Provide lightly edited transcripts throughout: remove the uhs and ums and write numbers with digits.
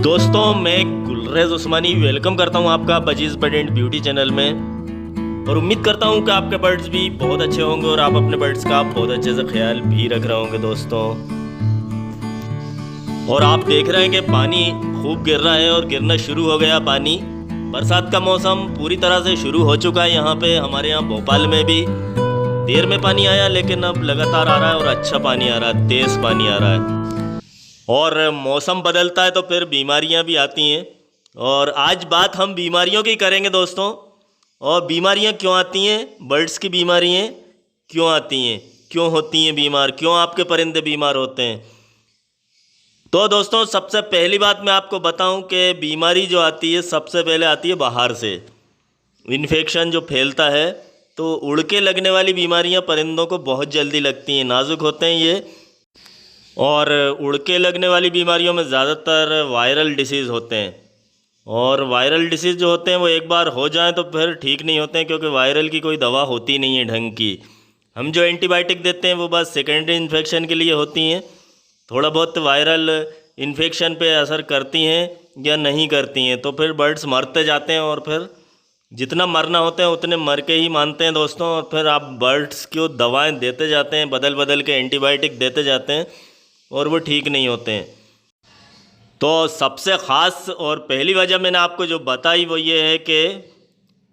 दोस्तों मैं गुलरेज उस्मानी वेलकम करता हूं आपका budgies bird and beauty channel में। और उम्मीद करता हूं कि आपके बर्ड्स भी बहुत अच्छे होंगे और आप अपने बर्ड्स का बहुत अच्छे से ख्याल भी रख रहे होंगे दोस्तों। और आप देख रहे हैं कि पानी खूब गिर रहा है और गिरना शुरू हो गया पानी। बरसात का मौसम पूरी तरह से शुरू हो चुका है यहाँ पे, हमारे यहाँ भोपाल में भी देर में पानी आया लेकिन अब लगातार आ रहा है और अच्छा पानी आ रहा है, तेज़ पानी आ रहा है। और मौसम बदलता है तो फिर बीमारियां भी आती हैं। और आज बात हम बीमारियों की करेंगे दोस्तों। और बीमारियां क्यों आती हैं, बर्ड्स की बीमारियां क्यों आती हैं, क्यों होती हैं बीमार, क्यों आपके परिंदे बीमार होते हैं। तो दोस्तों सबसे पहली बात मैं आपको बताऊं कि बीमारी जो आती है सबसे पहले आती है बाहर से। इन्फेक्शन जो फैलता है तो उड़ के लगने वाली बीमारियां परिंदों को बहुत जल्दी लगती हैं, नाजुक होते हैं ये। और उड़ के लगने वाली बीमारियों में ज़्यादातर वायरल डिसीज़ होते हैं। और वायरल डिसीज़ जो होते हैं वो एक बार हो जाएं तो फिर ठीक नहीं होते हैं, क्योंकि वायरल की कोई दवा होती नहीं है ढंग की। हम जो एंटीबायोटिक देते हैं वो बस सेकेंडरी इन्फेक्शन के लिए होती हैं, थोड़ा बहुत वायरल इन्फेक्शन पे असर करती हैं या नहीं करती हैं, तो फिर बर्ड्स मरते जाते हैं। और फिर जितना मरना होता है उतने मर के ही मानते हैं दोस्तों। और फिर आप बर्ड्स को दवाएँ देते जाते हैं, बदल बदल के एंटीबायोटिक देते जाते हैं और वो ठीक नहीं होते हैं। तो सबसे ख़ास और पहली वजह मैंने आपको जो बताई वो ये है कि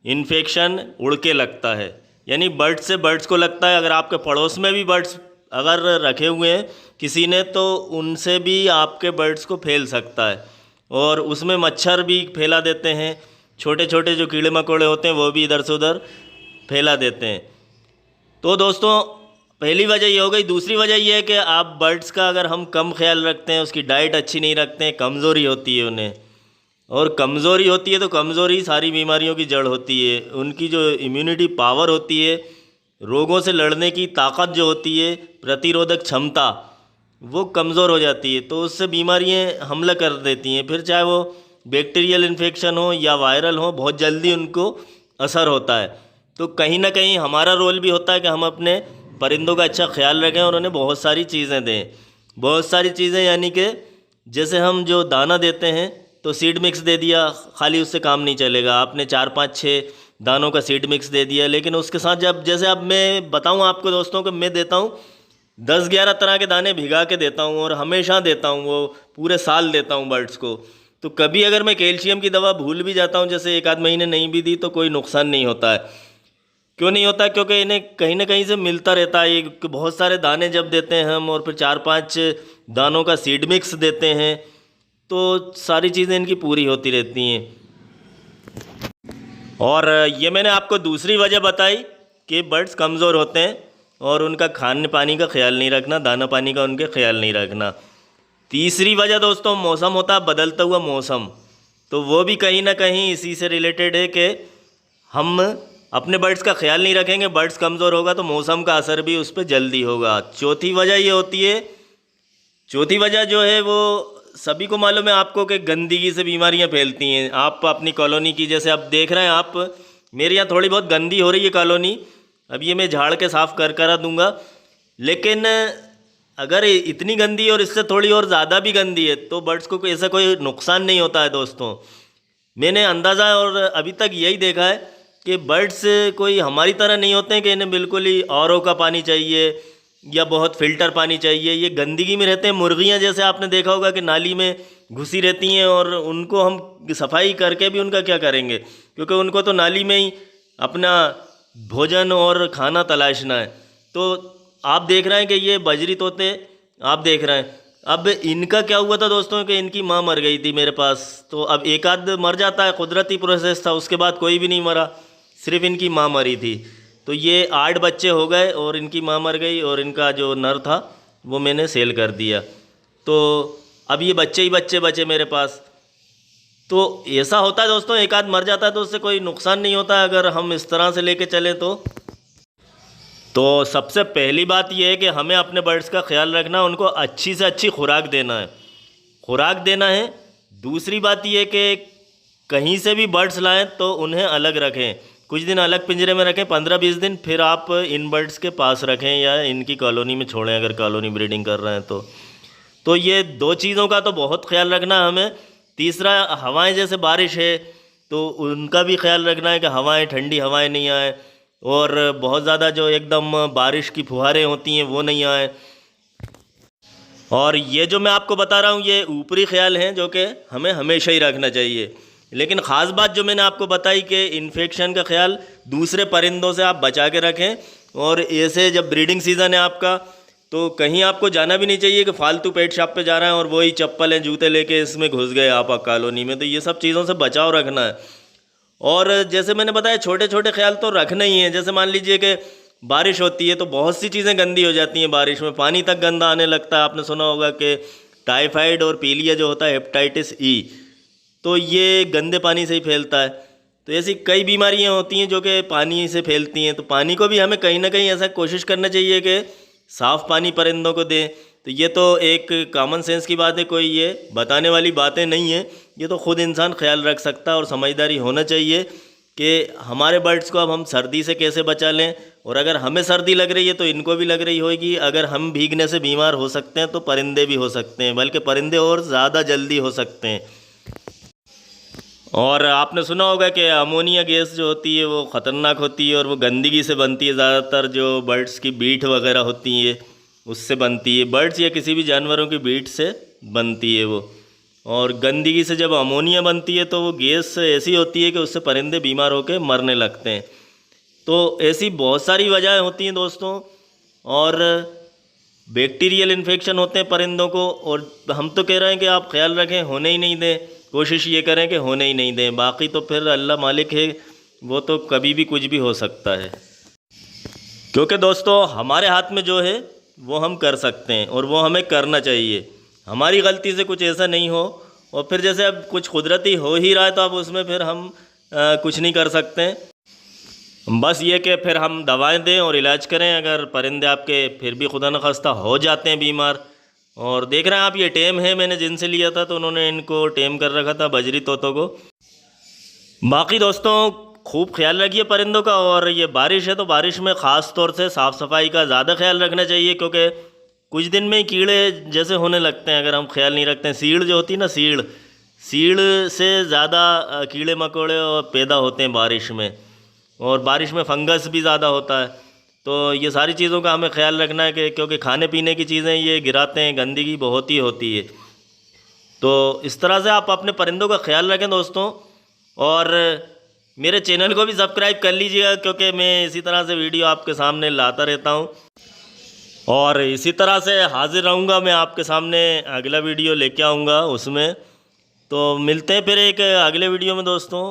इन्फेक्शन उड़ के लगता है, यानी बर्ड्स से बर्ड्स को लगता है। अगर आपके पड़ोस में भी बर्ड्स अगर रखे हुए हैं किसी ने तो उनसे भी आपके बर्ड्स को फैल सकता है। और उसमें मच्छर भी फैला देते हैं, छोटे छोटे जो कीड़े मकोड़े होते हैं वो भी इधर से उधर फैला देते हैं। तो दोस्तों पहली वजह ये हो गई। दूसरी वजह ये है कि आप बर्ड्स का अगर हम कम ख्याल रखते हैं, उसकी डाइट अच्छी नहीं रखते हैं, कमज़ोरी होती है उन्हें। और कमज़ोरी होती है तो कमज़ोरी सारी बीमारियों की जड़ होती है। उनकी जो इम्यूनिटी पावर होती है, रोगों से लड़ने की ताकत जो होती है, प्रतिरोधक क्षमता, वो कमज़ोर हो जाती है। तो उससे बीमारियाँ हमला कर देती हैं। फिर चाहे वो बैक्टीरियल इन्फेक्शन हो या वायरल हो, बहुत जल्दी उनको असर होता है। तो कहीं ना कहीं हमारा रोल भी होता है कि हम अपने परिंदों का अच्छा ख्याल रखें और उन्हें बहुत सारी चीज़ें दें। बहुत सारी चीज़ें यानी कि जैसे हम जो दाना देते हैं तो सीड मिक्स दे दिया, खाली उससे काम नहीं चलेगा। आपने 4-5-6 दानों का सीड मिक्स दे दिया, लेकिन उसके साथ जब जैसे अब मैं बताऊं आपको दोस्तों कि मैं देता हूं 10-11 तरह के दाने भिगा के देता हूं और हमेशा देता हूं, वो पूरे साल देता हूं बर्ड्स को। तो कभी अगर मैं कैल्शियम की दवा भूल भी जाता हूं, जैसे 1 आध महीने नहीं भी दी, तो कोई नुकसान नहीं होता है। क्यों नहीं होता, क्योंकि इन्हें कहीं ना कहीं से मिलता रहता है। ये बहुत सारे दाने जब देते हैं हम और फिर 4-5 दानों का सीड मिक्स देते हैं तो सारी चीज़ें इनकी पूरी होती रहती हैं। और ये मैंने आपको दूसरी वजह बताई कि बर्ड्स कमज़ोर होते हैं और उनका खाने पानी का ख्याल नहीं रखना, दाना पानी का उनके ख्याल नहीं रखना। तीसरी वजह दोस्तों मौसम होता है, बदलता हुआ मौसम। तो वो भी कहीं ना कहीं इसी से रिलेटेड है कि हम अपने बर्ड्स का ख्याल नहीं रखेंगे, बर्ड्स कमज़ोर होगा तो मौसम का असर भी उस पर जल्दी होगा। चौथी वजह ये होती है, चौथी वजह जो है वो सभी को मालूम है आपको कि गंदगी से बीमारियां फैलती हैं। आप अपनी कॉलोनी की जैसे अब देख रहे हैं आप, मेरे यहाँ थोड़ी बहुत गंदी हो रही है कॉलोनी, अब ये मैं झाड़ के साफ़ करा दूँगा। लेकिन अगर इतनी गंदी और इससे थोड़ी और ज़्यादा भी गंदी है तो बर्ड्स को ऐसा कोई नुकसान नहीं होता है दोस्तों। मैंने अंदाज़ा और अभी तक यही देखा है कि बर्ड्स कोई हमारी तरह नहीं होते हैं कि इन्हें बिल्कुल ही आरओ का पानी चाहिए या बहुत फ़िल्टर पानी चाहिए। ये गंदगी में रहते हैं। मुर्गियां जैसे आपने देखा होगा कि नाली में घुसी रहती हैं और उनको हम सफाई करके भी उनका क्या करेंगे, क्योंकि उनको तो नाली में ही अपना भोजन और खाना तलाशना है। तो आप देख रहे हैं कि ये बजरी तोते आप देख रहे हैं। अब इनका क्या हुआ था दोस्तों कि इनकी माँ मर गई थी मेरे पास, तो अब एक आध मर जाता है, कुदरती प्रोसेस था, उसके बाद कोई भी नहीं मरा, सिर्फ इनकी माँ मरी थी। तो ये 8 बच्चे हो गए और इनकी माँ मर गई और इनका जो नर था वो मैंने सेल कर दिया। तो अब ये बच्चे ही बच्चे बचे मेरे पास। तो ऐसा होता है दोस्तों, एक आध मर जाता है तो उससे कोई नुकसान नहीं होता है अगर हम इस तरह से लेके चलें तो सबसे पहली बात यह है कि हमें अपने बर्ड्स का ख्याल रखना, उनको अच्छी से अच्छी खुराक देना है, खुराक देना है। दूसरी बात यह है कि कहीं से भी बर्ड्स लाएं तो उन्हें अलग रखें, कुछ दिन अलग पिंजरे में रखें, 15-20 दिन, फिर आप इन बर्ड्स के पास रखें या इनकी कॉलोनी में छोड़ें अगर कॉलोनी ब्रीडिंग कर रहे हैं तो ये 2 चीज़ों का तो बहुत ख्याल रखना है हमें तीसरा, हवाएं जैसे बारिश है तो उनका भी ख्याल रखना है कि हवाएं, ठंडी हवाएं नहीं आए, और बहुत ज़्यादा जो एकदम बारिश की फुहारें होती हैं वो नहीं आए। और ये जो मैं आपको बता रहा हूँ ये ऊपरी ख्याल हैं जो कि हमें हमेशा ही रखना चाहिए। लेकिन ख़ास बात जो मैंने आपको बताई कि इन्फेक्शन का ख्याल दूसरे परिंदों से आप बचा के रखें। और ऐसे जब ब्रीडिंग सीज़न है आपका तो कहीं आपको जाना भी नहीं चाहिए कि फालतू पेट शॉप पे जा रहे हैं और वही चप्पलें जूते लेके इसमें घुस गए आप कॉलोनी में। तो ये सब चीज़ों से बचाव रखना है। और जैसे मैंने बताया छोटे छोटे ख्याल तो रखना ही है। जैसे मान लीजिए कि बारिश होती है तो बहुत सी चीज़ें गंदी हो जाती हैं बारिश में, पानी तक गंदा आने लगता है। आपने सुना होगा कि टाइफाइड और पीलिया जो होता है, हेपेटाइटिस ई, तो ये गंदे पानी से ही फैलता है। तो ऐसी कई बीमारियां होती हैं जो कि पानी से फैलती हैं। तो पानी को भी हमें कहीं ना कहीं ऐसा कोशिश करना चाहिए कि साफ़ पानी परिंदों को दें। तो ये तो एक कॉमन सेंस की बात है, कोई ये बताने वाली बातें नहीं है। ये तो ख़ुद इंसान ख्याल रख सकता है और समझदारी होना चाहिए कि हमारे बर्ड्स को अब हम सर्दी से कैसे बचा लें। और अगर हमें सर्दी लग रही है तो इनको भी लग रही होगी। अगर हम भीगने से बीमार हो सकते हैं तो परिंदे भी हो सकते हैं, बल्कि परिंदे और ज़्यादा जल्दी हो सकते हैं। और आपने सुना होगा कि अमोनिया गैस जो होती है वो ख़तरनाक होती है और वो गंदगी से बनती है। ज़्यादातर जो बर्ड्स की बीट वगैरह होती है उससे बनती है, बर्ड्स या किसी भी जानवरों की बीट से बनती है वो। और गंदगी से जब अमोनिया बनती है तो वो गैस ऐसी होती है कि उससे परिंदे बीमार होकर मरने लगते हैं। तो ऐसी बहुत सारी वजहें होती हैं दोस्तों। और बैक्टीरियल इन्फेक्शन होते हैं परिंदों को, और हम तो कह रहे हैं कि आप ख्याल रखें, होने ही नहीं दें। कोशिश ये करें कि होने ही नहीं दें। बाकी तो फिर अल्लाह मालिक है, वो तो कभी भी कुछ भी हो सकता है। क्योंकि दोस्तों हमारे हाथ में जो है वो हम कर सकते हैं और वो हमें करना चाहिए। हमारी गलती से कुछ ऐसा नहीं हो। और फिर जैसे अब कुछ कुदरती हो ही रहा है तो अब उसमें फिर हम कुछ नहीं कर सकते। बस ये कि फिर हम दवाएं दें और इलाज करें। अगर परिंदे आपके फिर भी खुदा न खास्ता हो जाते हैं बीमार, और देख रहे हैं आप ये टेम है, मैंने जिनसे लिया था तो उन्होंने इनको टेम कर रखा था, बजरी तोतों को। बाकी दोस्तों खूब ख्याल रखिए परिंदों का। और ये बारिश है तो बारिश में ख़ास तौर से साफ़ सफाई का ज़्यादा ख्याल रखना चाहिए, क्योंकि कुछ दिन में ही कीड़े जैसे होने लगते हैं अगर हम ख्याल नहीं रखते हैं। सीड़ जो होती है ना, सीड़ से ज़्यादा कीड़े मकोड़े पैदा होते हैं बारिश में, और बारिश में फंगस भी ज़्यादा होता है। तो ये सारी चीज़ों का हमें ख्याल रखना है कि क्योंकि खाने पीने की चीज़ें ये गिराते हैं, गंदगी बहुत ही होती है। तो इस तरह से आप अपने परिंदों का ख्याल रखें दोस्तों। और मेरे चैनल को भी सब्सक्राइब कर लीजिएगा, क्योंकि मैं इसी तरह से वीडियो आपके सामने लाता रहता हूँ और इसी तरह से हाजिर रहूँगा। मैं आपके सामने अगला वीडियो लेके आऊँगा उसमें। तो मिलते हैं फिर एक अगले वीडियो में दोस्तों।